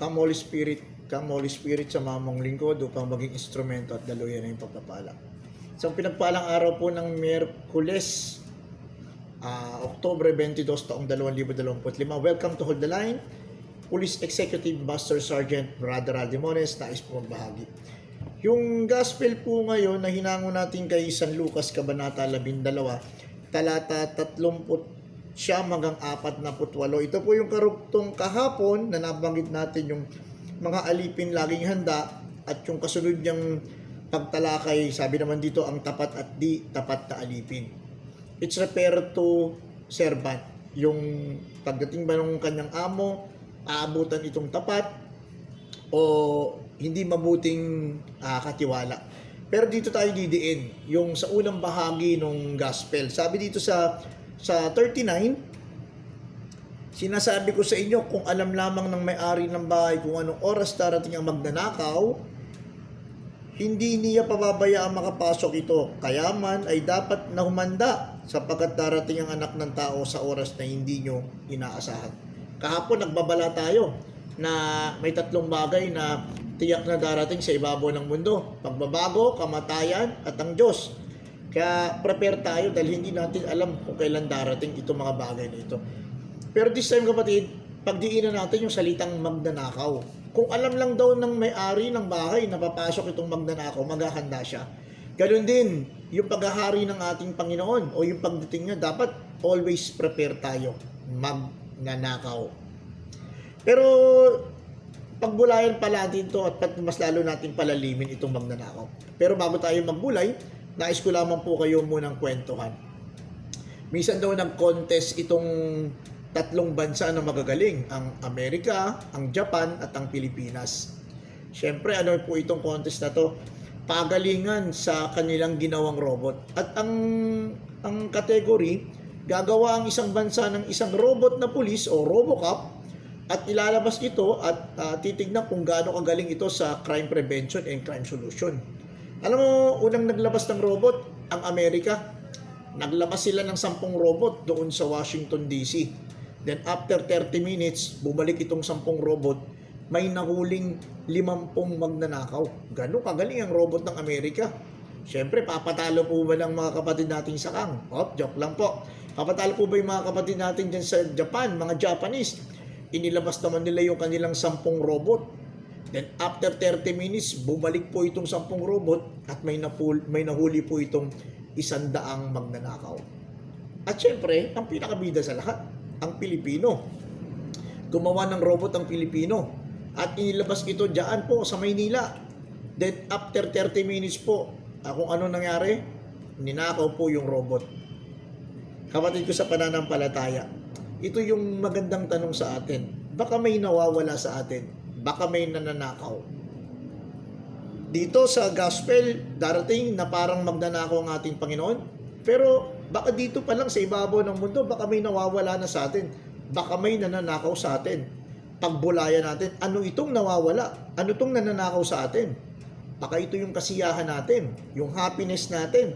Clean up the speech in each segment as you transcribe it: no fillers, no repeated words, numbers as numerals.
Come Holy Spirit sa mamong lingkod upang maging instrumento at daluyan ng pagpapala. Sa pinagpalang araw po ng Miyerkules, Oktubre 22, taong 2025. Welcome to Hold the Line. Police Executive Master Sergeant Brother Aldimones, nais po magbahagi. Yung gospel po ngayon na hinango natin kay San Lucas, Kabanata 12, talata 30 hanggang 48. Ito po yung karugtong kahapon na nabanggit natin, yung mga alipin laging handa, at yung kasunod niyang pagtalakay, sabi naman dito, ang tapat at di tapat na alipin. It's referred to servant. Yung pagdating ba ng kanyang amo, aabutan itong tapat o hindi mabuting katiwala. Pero dito tayo didiin, yung sa unang bahagi ng gospel. Sabi dito sa 39, sinasabi ko sa inyo, kung alam lamang ng may-ari ng bahay kung anong oras darating ang magnanakaw, hindi niya pababayaan makapasok ito. Kaya man ay dapat na humanda, sapagkat darating ang anak ng tao sa oras na hindi nyo inaasahan. Kahapon nagbabala tayo na may 3 bagay na tiyak na darating sa ibabaw ng mundo: pagbabago, kamatayan, at ang Diyos. Kaya prepare tayo dahil hindi natin alam kung kailan darating itong mga bagay na ito. Pero this time, kapatid, pagdiinan natin yung salitang magnanakaw. Kung alam lang daw ng may-ari ng bahay na papasok itong magnanakaw, maghahanda siya. Ganun din, yung paghahari ng ating Panginoon o yung pagdating niya, dapat always prepare tayo magnanakaw. Pero pagbulayan pala natin ito at mas lalo natin palalimin itong magnanakaw. Pero bago tayo magbulay, nais ko lamang po kayo munang kwentuhan. Minsan daw nag-contest itong 3 bansa na magagaling, ang Amerika, ang Japan, at ang Pilipinas. Siyempre, ano po itong contest na to? Pagalingan sa kanilang ginawang robot. At ang category, gagawa ang isang bansa ng isang robot na pulis o Robocop at ilalabas ito at titignan kung gaano kagaling ito sa crime prevention and crime solution. Alam mo, unang naglabas ng robot, ang Amerika. Naglabas sila ng 10 robot doon sa Washington, D.C. Then after 30 minutes, bumalik itong 10 robot, may nahuling 50 magnanakaw. Gano'n kagaling ang robot ng Amerika. Siyempre, papatalo po ba ng mga kapatid nating sakang? Joke lang po. Papatalo po ba yung mga kapatid natin dyan sa Japan, mga Japanese? Inilabas naman nila yung kanilang 10 robot. Then after 30 minutes, bumalik po itong 10 robot at may nahuli po itong 100 magnanakaw. At syempre, ang pinakabida sa lahat, ang Pilipino. Gumawa ng robot ang Pilipino at inilabas ito diyan po sa Maynila. Then after 30 minutes po, kung ano nangyari, ninakaw po yung robot. Kapatid ko sa pananampalataya, ito yung magandang tanong sa atin. Baka may nawawala sa atin, baka may nananakaw. Dito sa gospel, darating na parang magnanakaw ang ating Panginoon. Pero baka dito pa lang sa ibabaw ng mundo, baka may nawawala na sa atin. Baka may nananakaw sa atin. Pagbulayan natin, ano itong nawawala? Ano itong nananakaw sa atin? Baka ito yung kasiyahan natin, yung happiness natin.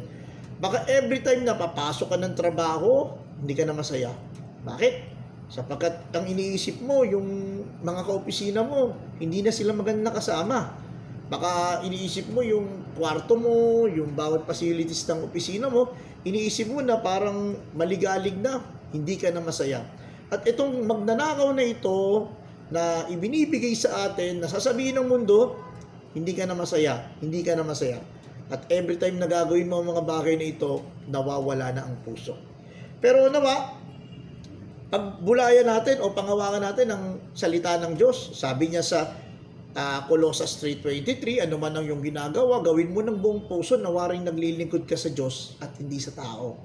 Baka every time na papasok ka ng trabaho, hindi ka na masaya. Bakit? Sapagkat ang iniisip mo, yung mga kaopisina mo, hindi na sila maganda kasama. Baka iniisip mo yung kwarto mo, yung bawat facilities ng opisina mo, iniisip mo na parang maligalig na, hindi ka na masaya. At itong magnanakaw na ito, na ibinibigay sa atin, na sasabihin ng mundo, hindi ka na masaya, hindi ka na masaya. At every time na gagawin mo ang mga bagay na ito, nawawala na ang puso. Pero nawa, pagbulayan natin o pangawakan natin ang salita ng Diyos, sabi niya sa Colossus 3:23, ano man ang iyong ginagawa, gawin mo ng buong puso, nawaring naglilingkod ka sa Diyos at hindi sa tao.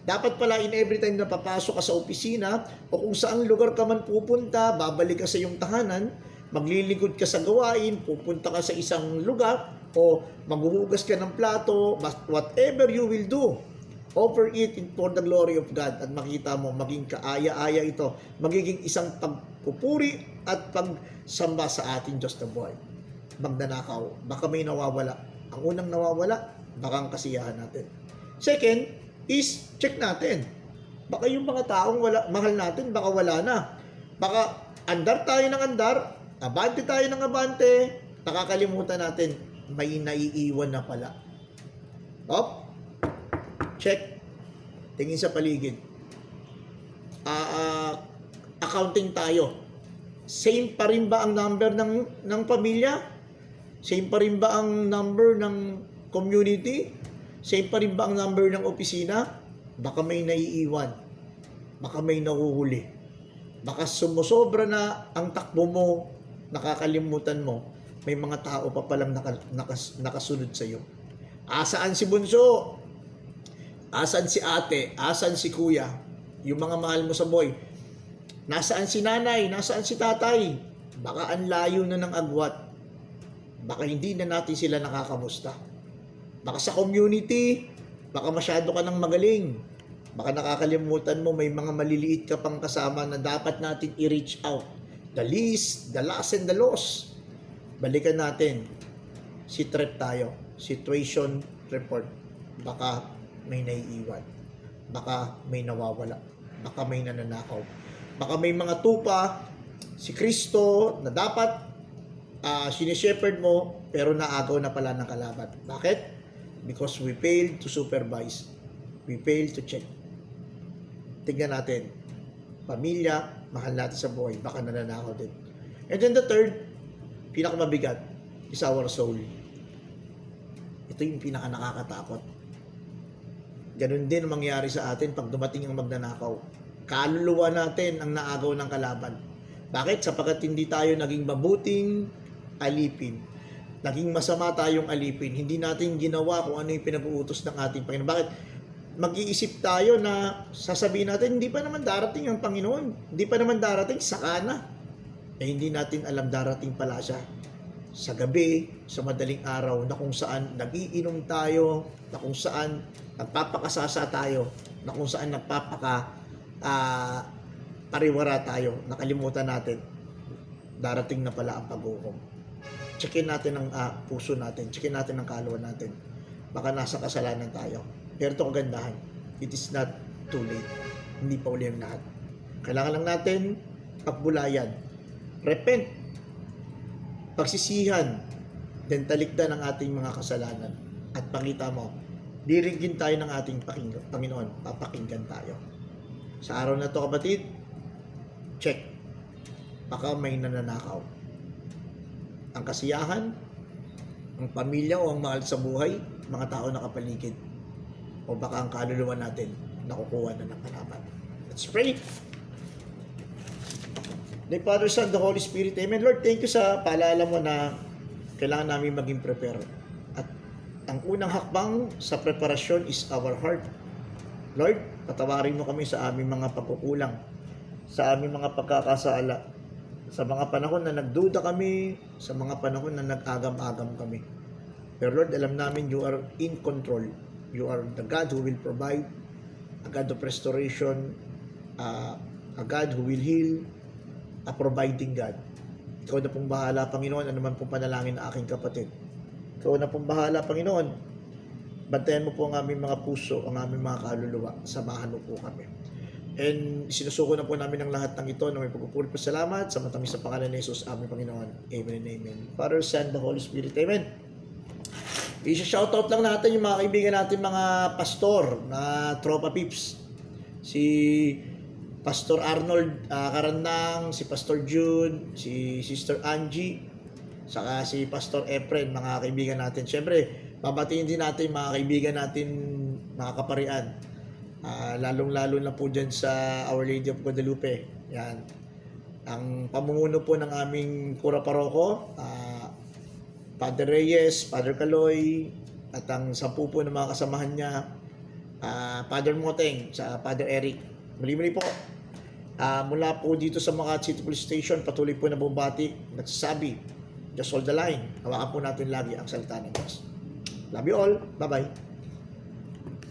Dapat pala in every time na papasok ka sa opisina o kung saan lugar ka man pupunta, babalik ka sa iyong tahanan, maglilingkod ka sa gawain, pupunta ka sa isang lugar o maghuhugas ka ng plato, whatever you will do, offer it for the glory of God at makita mo, maging kaaya-aya ito, magiging isang pagpupuri at pagsamba sa ating Diyos na buhay. Magnanakaw, baka may nawawala. Ang unang nawawala, baka ang kasiyahan natin. Second is, check natin. Baka yung mga taong mahal natin, baka wala na. Baka andar tayo ng andar, Abante tayo ng abante, nakakalimutan natin, may naiiwan na pala. Op, check. Tingin sa paligid. Accounting tayo. Same pa rin ba ang number ng pamilya? Same pa rin ba ang number ng community? Same pa rin ba ang number ng opisina? Baka may naiiwan. Baka may nahuhuli. Baka sumusobra na ang takbo mo, nakakalimutan mo, may mga tao pa palang nakasunod sa iyo. Asaan si bunso? Asan si ate? Asan si kuya? Yung mga mahal mo sa buhay. Nasaan si nanay? Nasaan si tatay? Baka ang layo na ng agwat. Baka hindi na natin sila nakakamusta. Baka sa community, baka masyado ka nang magaling. Baka nakakalimutan mo may mga maliliit ka pang kasama na dapat natin i-reach out. The least, the last, and the lost. Balikan natin. Sit-rep tayo. Situation report. Baka may naiiwan. Baka may nawawala. Baka may nananakaw. Baka may mga tupa si Kristo na dapat sineshepherd mo pero naagaw na pala ng kalaban. Bakit? Because we failed to supervise. We failed to check. Tingnan natin. Pamilya, mahal natin sa buhay, baka nananakaw din. And then the third, pinakamabigat, is our soul. Ito yung pinaka nakakatakot. Ganun din ang mangyari sa atin pag dumating ang magnanakaw. Kaluluwa natin ang naagaw ng kalaban. Bakit? Sapagkat hindi tayo naging mabuting alipin. Naging masama tayong alipin. Hindi natin ginawa kung ano yung pinag-uutos ng ating Panginoon. Bakit? Mag-iisip tayo na sasabihin natin, hindi pa naman darating ang Panginoon. Hindi pa naman darating, saka na. Eh hindi natin alam darating pala siya. Sa gabi, sa madaling araw, na kung saan nag-iinom tayo, na kung saan nagpapakasasa tayo, na kung saan pariwara tayo, nakalimutan natin, darating na pala ang pag-ukom. Checkin natin ang puso natin, checkin natin ang kaluluwa natin. Baka nasa kasalanan tayo. Pero ito kagandahan, it is not too late. Hindi pa uli ang lahat. Kailangan lang natin pagbulayan. Repent. Pagsisihan. Then talikdan ang ating mga kasalanan. At pakita mo, dirigin tayo ng ating Panginoon. Papakinggan tayo. Sa araw na to kapatid, check. Baka may nananakaw. Ang kasiyahan, ang pamilya o ang mahal sa buhay, mga tao nakapaligid. O baka ang kaluluwa natin nakukuha na ng kalaban. Let's pray. The Father, Son, the Holy Spirit. Amen. Lord, thank you sa paalala mo na kailangan namin maging prepare. At ang unang hakbang sa preparasyon is our heart. Lord, patawarin mo kami sa aming mga pagkukulang, sa aming mga pagkakasala, sa mga panahon na nagduda kami, sa mga panahon na nag-agam-agam kami. Pero Lord, alam namin you are in control. You are the God who will provide, a God of restoration, a God who will heal, a providing God. Ikaw na pong bahala, Panginoon, ano man pong panalangin na aking kapatid. Ikaw na pong bahala, Panginoon. Bantayan mo po ang aming mga puso, ang aming mga kaluluwa. Samahan mo po kami. And sinusuko na po namin ang lahat ng ito na may pagpupuri po salamat sa matamis sa pangalan ni Jesus, aming Panginoon. Amen and amen. Father, Son, the Holy Spirit. Amen. I-shoutout lang natin yung mga kaibigan natin, mga pastor na Tropa Pips. Si Pastor Arnold Karandang, si Pastor Jude, si Sister Angie, saka si Pastor Efren, mga kaibigan natin. Siyempre, babatiin din natin mga kaibigan natin, mga kaparian. Lalong-lalo na po dyan sa Our Lady of Guadalupe. Yan. Ang pamumuno po ng aming Kura Paroko, Father Reyes, Father Caloy, at ang 10 po ng mga kasamahan niya, Father Moteng, sa Father Eric. Muli-muli po, mula po dito sa Makati City Police Station, patuloy po na bumbati, nagsasabi, just hold the line. Hawakan po natin lagi ang salita ng Diyos. Love you all. Bye-bye.